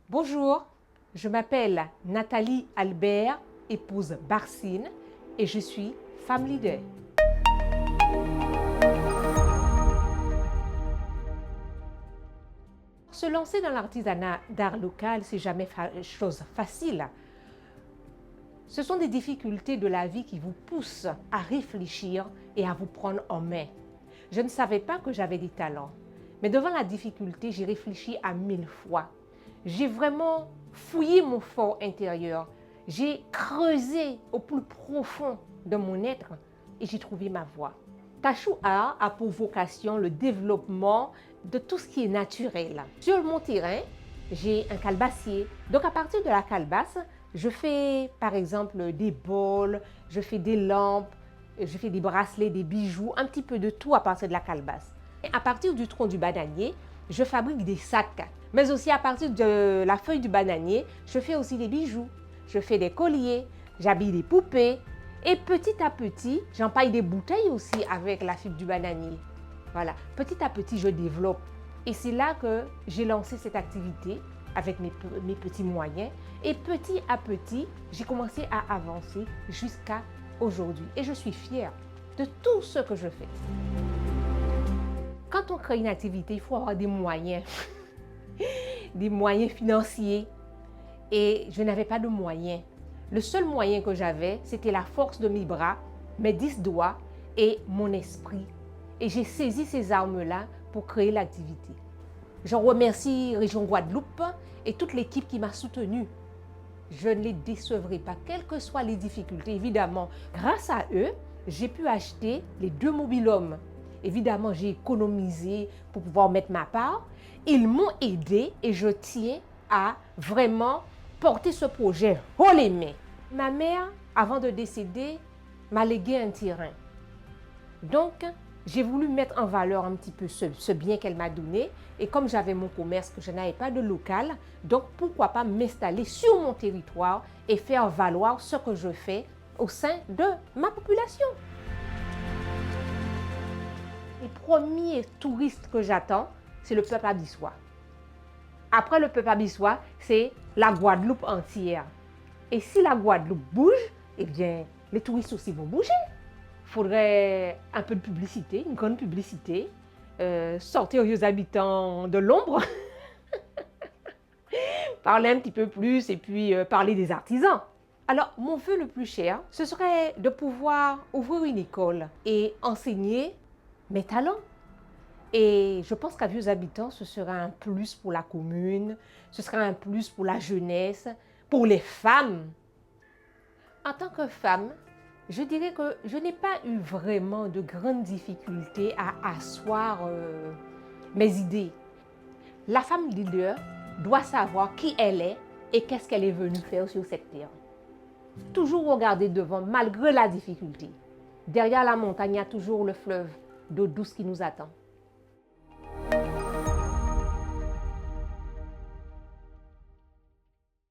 Bonjour, je m'appelle Nathalie Albert, épouse Barcine, et je suis femme leader. Se lancer dans l'artisanat d'art local, c'est jamais chose facile. Ce sont des difficultés de la vie qui vous poussent à réfléchir et à vous prendre en main. Je ne savais pas que j'avais des talents, mais devant la difficulté, j'ai réfléchi à 1000 fois. J'ai vraiment fouillé mon fort intérieur. J'ai creusé au plus profond de mon être et j'ai trouvé ma voie. Tachou Art a pour vocation le développement de tout ce qui est naturel. Sur mon terrain, j'ai un calebassier. Donc à partir de la calebasse, je fais par exemple des bols, je fais des lampes, je fais des bracelets, des bijoux, un petit peu de tout à partir de la calebasse. Et à partir du tronc du bananier, je fabrique des sacs. Mais aussi à partir de la feuille du bananier, je fais aussi des bijoux. Je fais des colliers, j'habille des poupées. Et petit à petit, j'empaille des bouteilles aussi avec la fibre du bananier. Voilà, petit à petit, je développe. Et c'est là que j'ai lancé cette activité avec mes petits moyens. Et petit à petit, j'ai commencé à avancer jusqu'à aujourd'hui. Et je suis fière de tout ce que je fais. Quand on crée une activité, il faut avoir des moyens, des moyens financiers. Et je n'avais pas de moyens. Le seul moyen que j'avais, c'était la force de mes bras, mes 10 doigts et mon esprit. Et j'ai saisi ces armes-là pour créer l'activité. Je remercie Région Guadeloupe et toute l'équipe qui m'a soutenue. Je ne les décevrai pas, quelles que soient les difficultés. Évidemment, grâce à eux, j'ai pu acheter les 2 mobil-hommes. Évidemment, j'ai économisé pour pouvoir mettre ma part. Ils m'ont aidé et je tiens à vraiment porter ce projet haut les mains. Ma mère, avant de décéder, m'a légué un terrain. Donc, j'ai voulu mettre en valeur un petit peu ce bien qu'elle m'a donné. Et comme j'avais mon commerce, que je n'avais pas de local, donc pourquoi pas m'installer sur mon territoire et faire valoir ce que je fais au sein de ma population. Les premiers touristes que j'attends, c'est le peuple abyssois. Après le peuple abyssois, c'est la Guadeloupe entière. Et si la Guadeloupe bouge, eh bien, les touristes aussi vont bouger. Il faudrait un peu de publicité, une grande publicité, sortir aux habitants de l'ombre, parler un petit peu plus et puis parler des artisans. Alors, mon vœu le plus cher, ce serait de pouvoir ouvrir une école et enseigner mes talents. Et je pense qu'à Vieux Habitants, ce sera un plus pour la commune, ce sera un plus pour la jeunesse, pour les femmes. En tant que femme, je dirais que je n'ai pas eu vraiment de grandes difficultés à asseoir mes idées. La femme leader doit savoir qui elle est et qu'est-ce qu'elle est venue faire sur cette terre. Toujours regarder devant malgré la difficulté. Derrière la montagne, il y a toujours le fleuve d'eau douce qui nous attend.